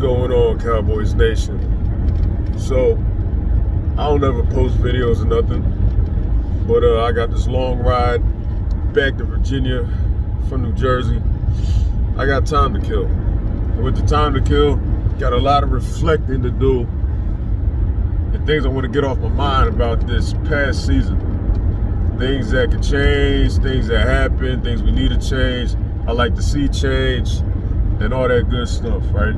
going on, Cowboys Nation? So, I don't ever post videos or nothing, but I got this long ride back to Virginia from New Jersey. I got time to kill. And with the time to kill, got a lot of reflecting to do and things I want to get off my mind about this past season. Things that could change, things that happen, things we need to change. I like to see change and all that good stuff, right?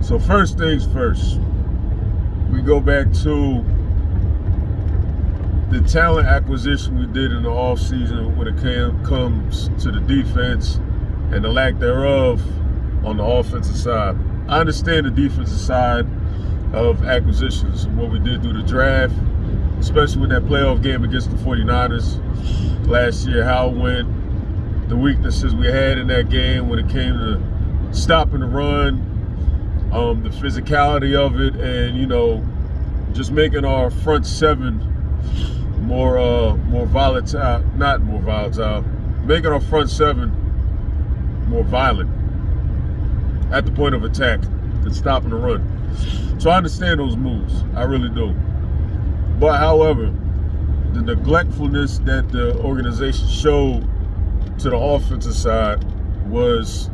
So first things first, we go back to the talent acquisition we did in the offseason when it comes to the defense and the lack thereof on the offensive side. I understand the defensive side of acquisitions, what we did through the draft, especially with that playoff game against the 49ers last year, how it went, the weaknesses we had in that game when it came to stopping the run, the physicality of it, and, just making our front seven more volatile, not more volatile, making our front seven more violent at the point of attack and stopping the run. So I understand those moves, I really do. But however, the neglectfulness that the organization showed to the offensive side was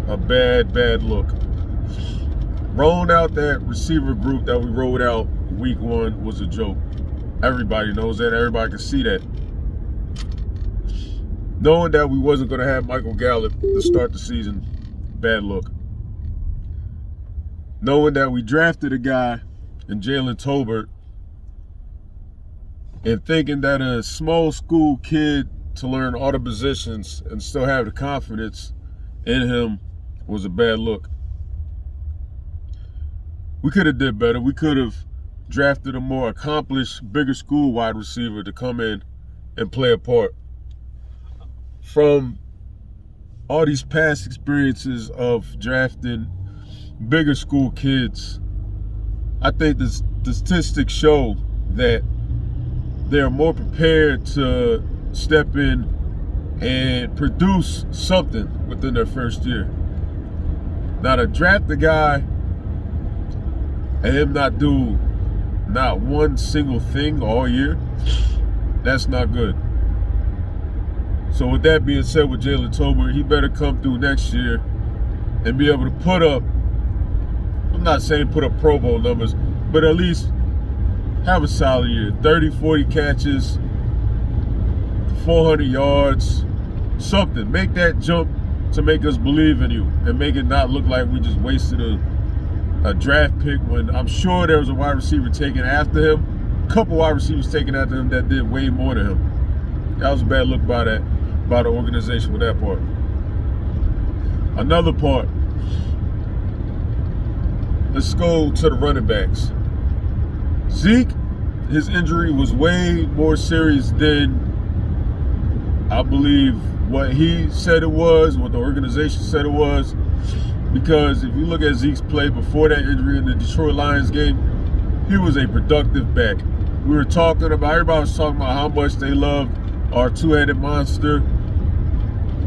a bad look. Rolling out that receiver group that we rolled out week one was a joke. Everybody knows that. Everybody can see that. Knowing that we wasn't going to have Michael Gallup to start the season, bad look. Knowing that we drafted a guy in Jalen Tolbert and thinking that a small school kid to learn all the positions and still have the confidence in him was a bad look. We could have did better. We could have drafted a more accomplished, bigger school wide receiver to come in and play a part. From all these past experiences of drafting bigger school kids, I think the statistics show that they're more prepared to step in and produce something within their first year. Now, to draft a guy and him not do not one single thing all year, that's not good. So with that being said, with Jalen Tolbert, he better come through next year and be able to put up, I'm not saying put up Pro Bowl numbers, but at least have a solid year. 30, 40 catches, 400 yards, something. Make that jump to make us believe in you and make it not look like we just wasted a draft pick when I'm sure there was a wide receiver taken after him, a couple wide receivers taken after him that did way more than him. That was a bad look by the organization with that part. Another part, let's go to the running backs. Zeke, his injury was way more serious than I believe what he said it was, what the organization said it was. Because if you look at Zeke's play before that injury in the Detroit Lions game, he was a productive back. Everybody was talking about how much they loved our two-headed monster.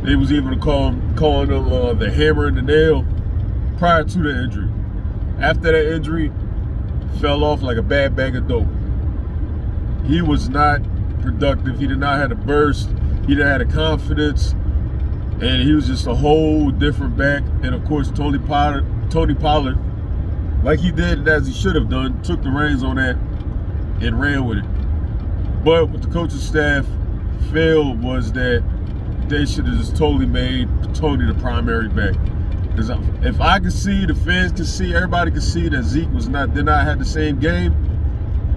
They was even calling him the hammer and the nail prior to the injury. After that injury, fell off like a bad bag of dope. He was not productive. He did not have a burst. He didn't have the confidence. And he was just a whole different back. And of course, Tony Pollard, like he did and as he should have done, took the reins on that and ran with it. But what the coaching staff failed was that they should have just totally made Tony the primary back. Because if I could see, the fans could see, everybody could see that Zeke did not have the same game.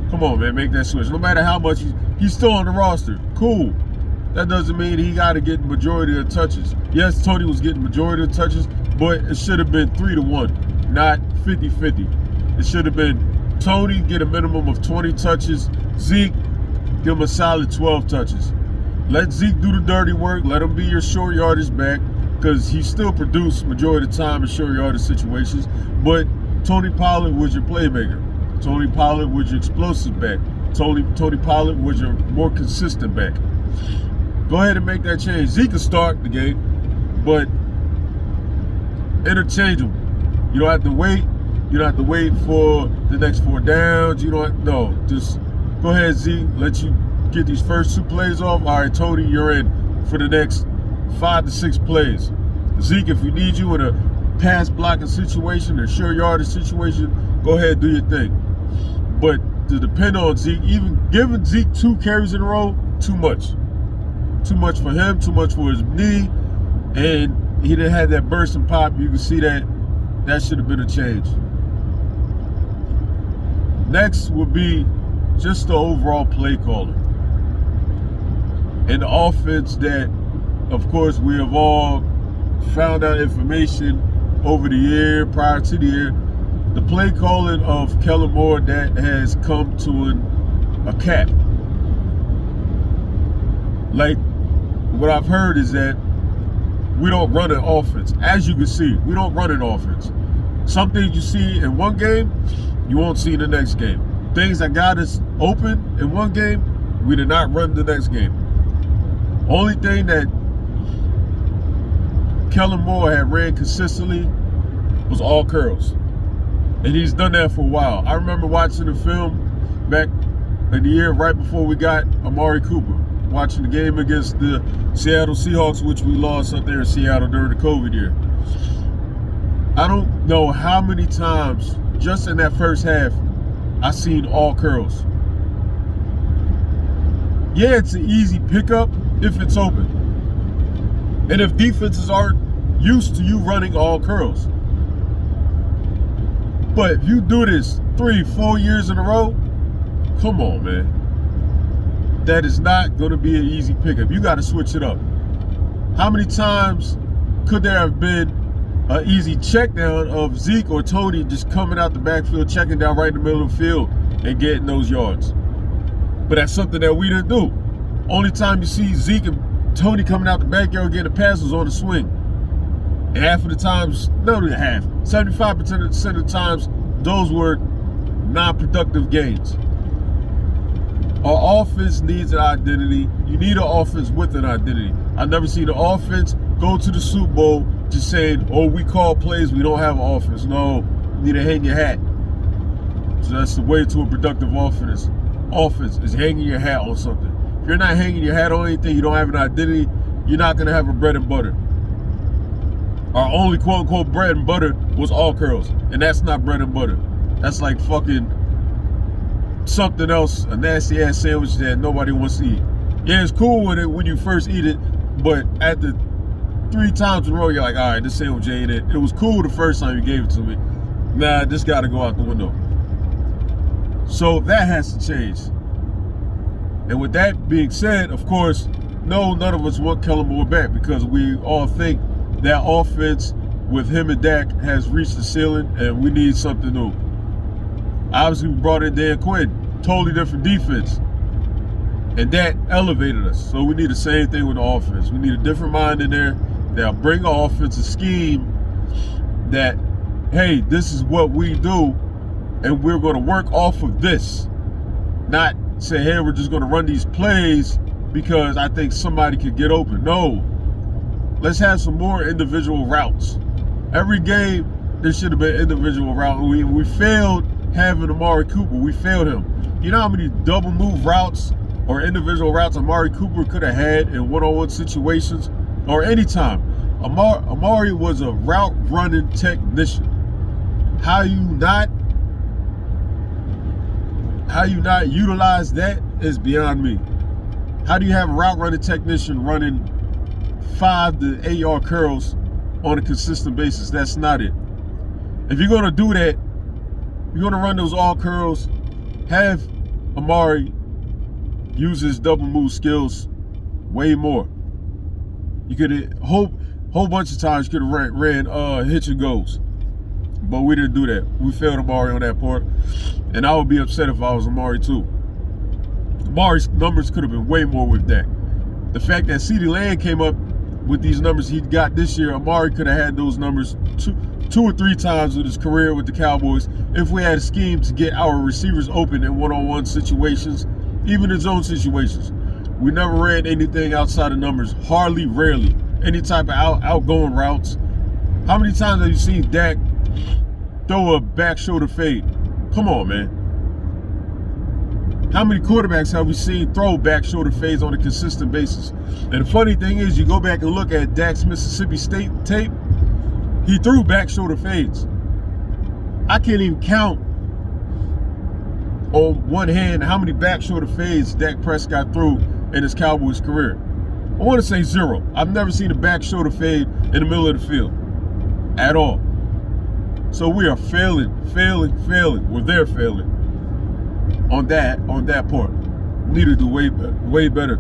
Come on, man, make that switch. No matter how much he's still on the roster, cool. That doesn't mean he got to get the majority of the touches. Yes, Tony was getting the majority of the touches, but it should have been 3-1, not 50-50. It should have been Tony get a minimum of 20 touches, Zeke give him a solid 12 touches. Let Zeke do the dirty work. Let him be your short yardage back, because he still produced majority of the time in short yardage situations. But Tony Pollard was your playmaker. Tony Pollard was your explosive back. Tony Pollard was your more consistent back. Go ahead and make that change. Zeke can start the game, but Interchangeable. You don't have to wait. You don't have to wait for the next 4 downs. No. Just go ahead, Zeke. Let you get these first 2 plays off. All right, Tony, you're in for the next 5 to 6 plays. Zeke, if we need you in a pass blocking situation or sure yardage situation, go ahead, do your thing. But to depend on Zeke, even giving Zeke 2 carries in a row, too much. Too much for him, too much for his knee, and he didn't have that burst and pop. You can see that should have been a change. Next would be just the overall play calling. And the offense that, of course, we have all found out information over the year, prior to the year. The play calling of Kellen Moore, that has come to a cap. Like, what I've heard is that we don't run an offense. As you can see, we don't run an offense. Some things you see in one game, you won't see in the next game. Things that got us open in one game, we did not run the next game. Only thing that Kellen Moore had ran consistently was all curls. And he's done that for a while. I remember watching the film back in the year right before we got Amari Cooper, watching the game against the Seattle Seahawks, which we lost up there in Seattle during the COVID year. I don't know how many times just in that first half I seen all curls. Yeah, it's an easy pickup if it's open. And if defenses aren't used to you running all curls. But if you do this 3-4 years in a row, come on, man. That is not going to be an easy pickup. You got to switch it up. How many times could there have been an easy check down of Zeke or Tony just coming out the backfield, checking down right in the middle of the field and getting those yards? But that's something that we didn't do. Only time you see Zeke and Tony coming out the backyard getting a pass was on the swing. And half of the times, not even half, 75% of the times, those were non-productive gains. Our offense needs an identity. You need an offense with an identity. I've never seen an offense go to the Super Bowl just saying, oh, we call plays, we don't have an offense. No, you need to hang your hat. So that's the way to a productive offense. Offense is hanging your hat on something. If you're not hanging your hat on anything, you don't have an identity, you're not going to have a bread and butter. Our only quote-unquote bread and butter was all curls. And that's not bread and butter. That's like fucking something else, a nasty-ass sandwich that nobody wants to eat. Yeah, it's cool when you first eat it, but at the 3 times in a row, you're like, all right, this sandwich ain't it. It was cool the first time you gave it to me. Nah, this got to go out the window. So that has to change. And with that being said, of course, no, none of us want Kellen Moore back because we all think that offense with him and Dak has reached the ceiling and we need something new. Obviously, we brought in Dan Quinn, totally different defense. And that elevated us. So we need the same thing with the offense. We need a different mind in there that'll bring an offensive scheme that, hey, this is what we do and we're going to work off of this. Not say, hey, we're just going to run these plays because I think somebody could get open. No. Let's have some more individual routes. Every game, there should have been individual route. We failed having Amari Cooper. We failed him. You know how many double move routes or individual routes Amari Cooper could have had in one-on-one situations or any time? Amari was a route running technician. How you not utilize that is beyond me. How do you have a route running technician running 5 to 8 yard curls on a consistent basis? That's not it. If you're going to do that, you're going to run those all curls, have Amari use his double move skills way more. You could whole bunch of times you could have ran hitch and goes, but we didn't do that. We failed Amari on that part, and I would be upset if I was Amari too. Amari's numbers could have been way more with that. The fact that CeeDee Lamb came up with these numbers he got this year, Amari could have had those numbers two or 3 times with his career with the Cowboys if we had a scheme to get our receivers open in one-on-one situations, even in zone situations. We never ran anything outside of numbers, hardly, rarely. Any type of outgoing routes. How many times have you seen Dak throw a back shoulder fade? Come on, man. How many quarterbacks have we seen throw back shoulder fades on a consistent basis? And the funny thing is, you go back and look at Dak's Mississippi State tape, he threw back shoulder fades. I can't even count on one hand how many back shoulder fades Dak Prescott threw in his Cowboys career. I want to say 0. I've never seen a back shoulder fade in the middle of the field at all. So we are failing. Well, they're failing on that part. We need to do way better.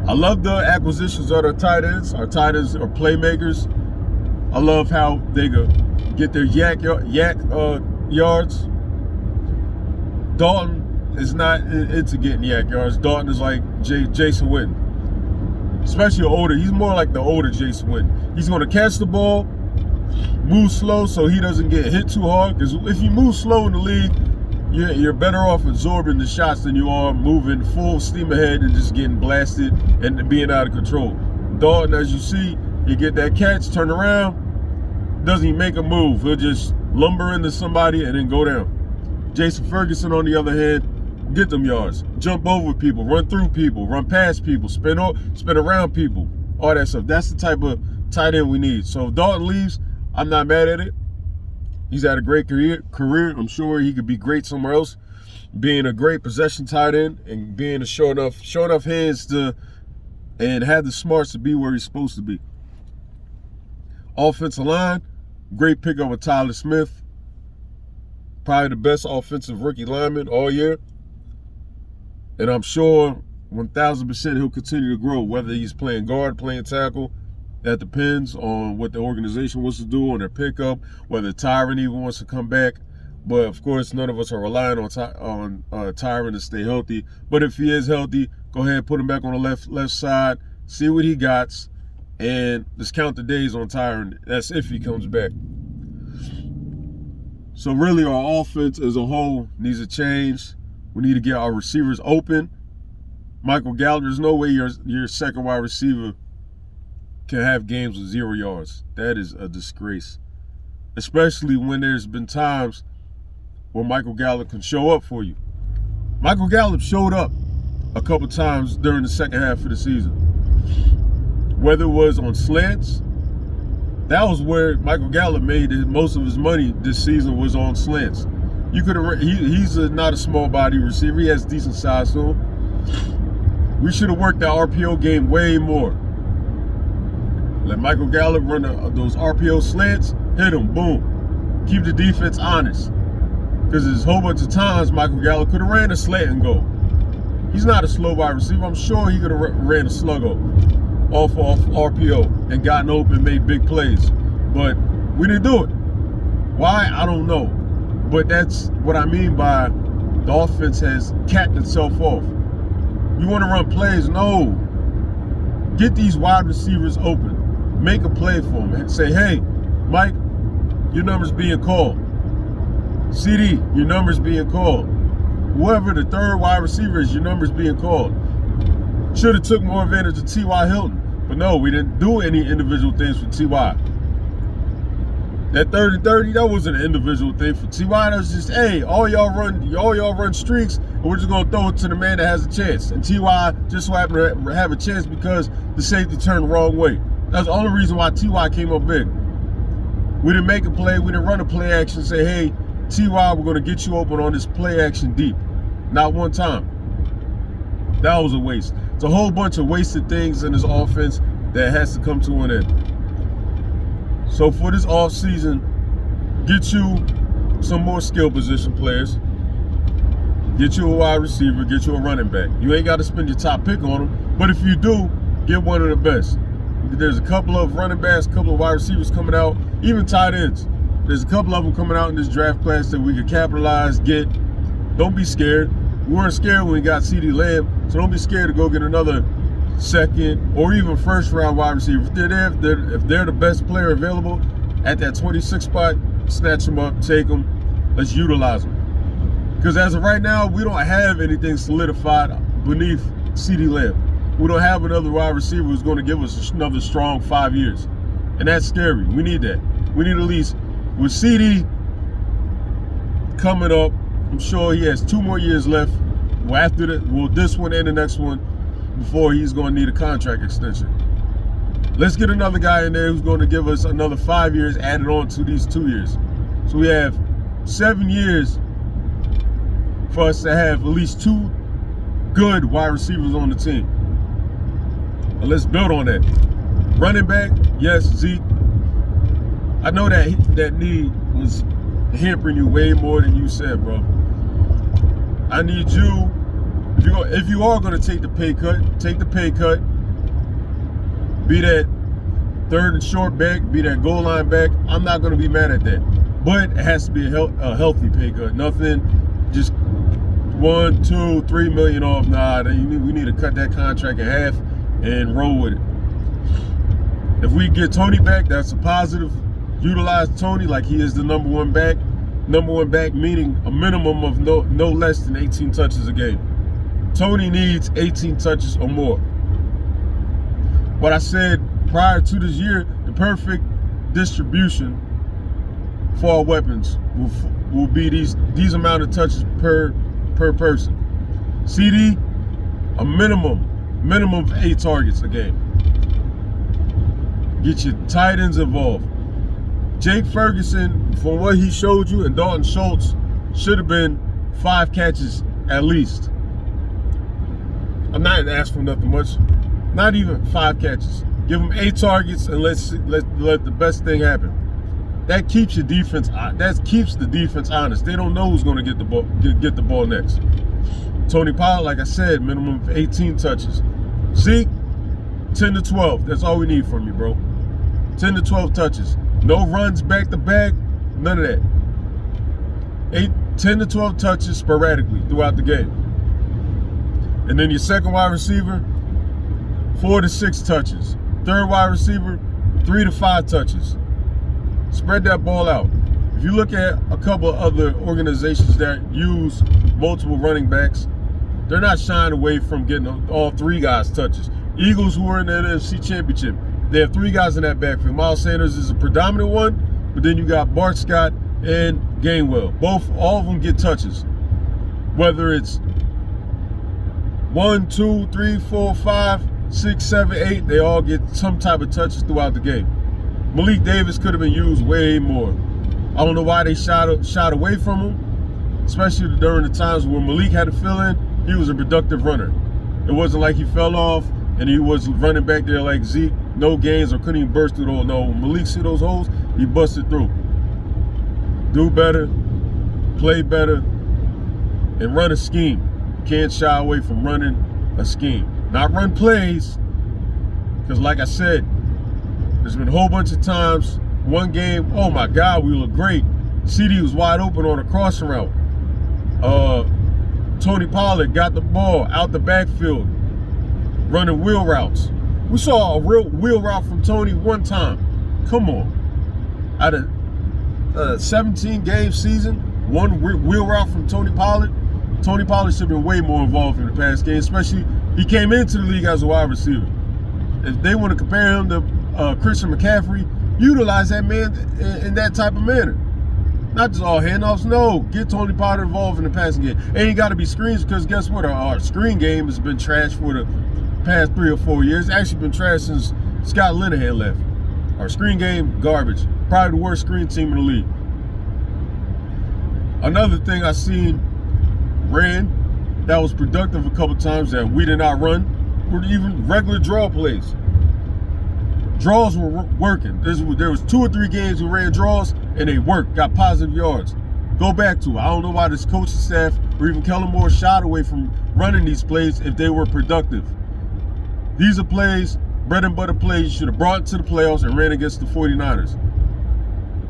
I love the acquisitions of our tight ends. Our tight ends are playmakers. I love how they get their yak yards. Dalton is not into getting yak yards. Dalton is like Jason Witten, especially older. He's more like the older Jason Witten. He's going to catch the ball, move slow so he doesn't get hit too hard. Because if you move slow in the league, you're better off absorbing the shots than you are moving full steam ahead and just getting blasted and being out of control. Dalton, as you see, you get that catch, turn around, doesn't even make a move. He'll just lumber into somebody and then go down. Jason Ferguson, on the other hand, get them yards, jump over people, run through people, run past people, spin around people, all that stuff. That's the type of tight end we need. So if Dalton leaves, I'm not mad at it. He's had a great career. I'm sure he could be great somewhere else, being a great possession tight end and being a short enough hands to and have the smarts to be where he's supposed to be. Offensive line, great pickup with Tyler Smith. Probably the best offensive rookie lineman all year. And I'm sure 1,000% he'll continue to grow, whether he's playing guard, playing tackle. That depends on what the organization wants to do on their pickup, whether Tyron even wants to come back. But, of course, none of us are relying on Tyron to stay healthy. But if he is healthy, go ahead and put him back on the left side, see what he got, and just count the days on Tyron. That's if he comes back. So, really, our offense as a whole needs a change. We need to get our receivers open. Michael Gallup, there's no way your second wide receiver can have games with 0 yards. That is a disgrace. Especially when there's been times where Michael Gallup can show up for you. Michael Gallup showed up a couple times during the second half of the season. Whether it was on slants, that was where Michael Gallup made most of his money this season, was on slants. You could have. He's not a small body receiver. He has decent size to him. We should have worked the RPO game way more. Let Michael Gallup run those RPO slants, hit him, boom. Keep the defense honest. Because there's a whole bunch of times Michael Gallup could have ran a slant and go. He's not a slow wide receiver. I'm sure he could have ran a sluggo off RPO and gotten open, made big plays. But we didn't do it. Why? I don't know. But that's what I mean by the offense has capped itself off. You want to run plays? No. Get these wide receivers open. Make a play for them and say, hey, Mike, your number's being called. CD, your number's being called. Whoever the third wide receiver is, your number's being called. Should have took more advantage of T.Y. Hilton. But no, we didn't do any individual things for T.Y. That 30 and 30, that wasn't an individual thing for T.Y. That was just, hey, all y'all run streaks, and we're just gonna throw it to the man that has a chance. And T.Y. just so happened to have a chance because the safety turned the wrong way. That's the only reason why T.Y. came up big. We didn't make a play, we didn't run a play action, say, hey, T.Y., we're gonna get you open on this play action deep. Not one time. That was a waste. It's a whole bunch of wasted things in this offense that has to come to an end. So for this offseason, get you some more skill position players. Get you a wide receiver, get you a running back. You ain't got to spend your top pick on them, but if you do, get one of the best. There's a couple of running backs, a couple of wide receivers coming out, even tight ends. There's a couple of them coming out in this draft class that we could capitalize, get. Don't be scared. We weren't scared when we got CeeDee Lamb, so don't be scared to go get another second or even first round wide receiver. If they're the best player available at that 26 spot, snatch them up, take them, let's utilize them. Because as of right now, we don't have anything solidified beneath CeeDee Lamb. We don't have another wide receiver who's going to give us another strong 5 years. And that's scary. We need that. We need at least, with CD coming up, I'm sure he has 2 more years left. Well, after this one and the next one, before he's going to need a contract extension. Let's get another guy in there who's going to give us another 5 years added on to these 2 years. So we have 7 years for us to have at least 2 good wide receivers on the team. And let's build on that. Running back, yes, Zeke. I know that knee was hampering you way more than you said, bro. I need you, if you are going to take the pay cut, take the pay cut. Be that third and short back, be that goal line back. I'm not going to be mad at that. But it has to be a healthy pay cut. Nothing just 1, 2, 3 million off. Nah, we need to cut that contract in half and roll with it. If we get Tony back, that's a positive. Utilize Tony like he is the number one back. Number one back meaning a minimum of no less than 18 touches a game. Tony needs 18 touches or more. What I said prior to this year, the perfect distribution for our weapons will be these amount of touches per person. CD, a minimum of 8 targets a game. Get your tight ends involved. Jake Ferguson, from what he showed you, and Dalton Schultz should have been 5 catches at least. I'm not asking for nothing much. Not even 5 catches. Give them 8 targets and let the best thing happen. That keeps your defense. That keeps the defense honest. They don't know who's going to get the ball next. Tony Pollard, like I said, minimum of 18 touches. Zeke, 10 to 12. That's all we need from you, bro. 10 to 12 touches. No runs back to back. None of that. 10 to 12 touches sporadically throughout the game. And then your second wide receiver, 4 to 6 touches. Third wide receiver, 3 to 5 touches. Spread that ball out. If you look at a couple of other organizations that use multiple running backs, they're not shying away from getting all 3 guys touches. Eagles, who are in the NFC Championship, they have 3 guys in that backfield. Miles Sanders is a predominant one, but then you got Bart Scott and Gainwell. All of them get touches. Whether it's 1, 2, 3, 4, 5, 6, 7, 8, they all get some type of touches throughout the game. Malik Davis could have been used way more. I don't know why they shot away from him, especially during the times where Malik had to fill in. He was a productive runner. It wasn't like he fell off and he was running back there like Zeke, no gains or couldn't even burst through the hole. No, when Malik see those holes, he busted through. Do better, play better, and run a scheme. You can't shy away from running a scheme. Not run plays, because like I said, there's been a whole bunch of times, one game, oh my God, we look great. CD was wide open on a crossing route. Tony Pollard got the ball out the backfield, running wheel routes. We saw a real wheel route from Tony one time. Come on. Out of a 17-game season, one wheel route from Tony Pollard. Tony Pollard should have been way more involved in the past game, especially he came into the league as a wide receiver. If they want to compare him to Christian McCaffrey, utilize that man in that type of manner. Not just all handoffs. No, get Tony Pollard involved in the passing game. And you got to be screens, because guess what? Our screen game has been trashed for the past 3 or 4 years. It's actually been trashed since Scott Linehan left. Our screen game, garbage. Probably the worst screen team in the league. Another thing I seen ran that was productive a couple times that we did not run were even regular draw plays. Draws were working. There was 2 or 3 games we ran draws and they worked, got positive yards. Go back to it. I don't know why this coaching staff or even Kellen Moore shied away from running these plays if they were productive. These are plays, bread and butter plays you should have brought to the playoffs and ran against the 49ers.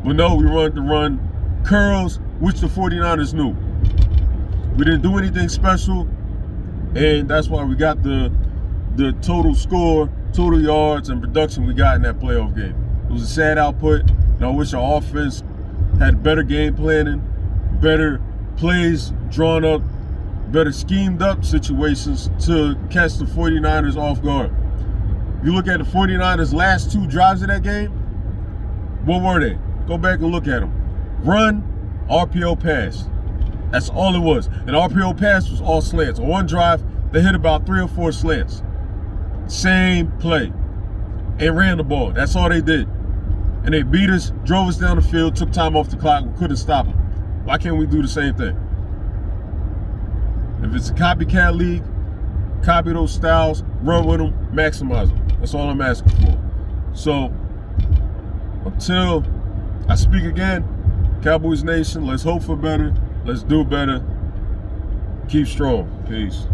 But no, we wanted to run curls, which the 49ers knew. We didn't do anything special, and that's why we got the total score, total yards, and production we got in that playoff game. It was a sad output, and I wish our offense had better game planning, better plays drawn up, better schemed up situations to catch the 49ers off guard. You look at the 49ers' last 2 drives of that game, What were they? Go back and look at them. Run, RPO pass. That's all it was. An RPO pass was all slants. On one drive, they hit about 3 or 4 slants. Same play. And ran the ball. That's all they did. And they beat us, drove us down the field, took time off the clock. We couldn't stop them. Why can't we do the same thing? If it's a copycat league, copy those styles, run with them, maximize them. That's all I'm asking for. So, until I speak again, Cowboys Nation, let's hope for better. Let's do better. Keep strong. Peace.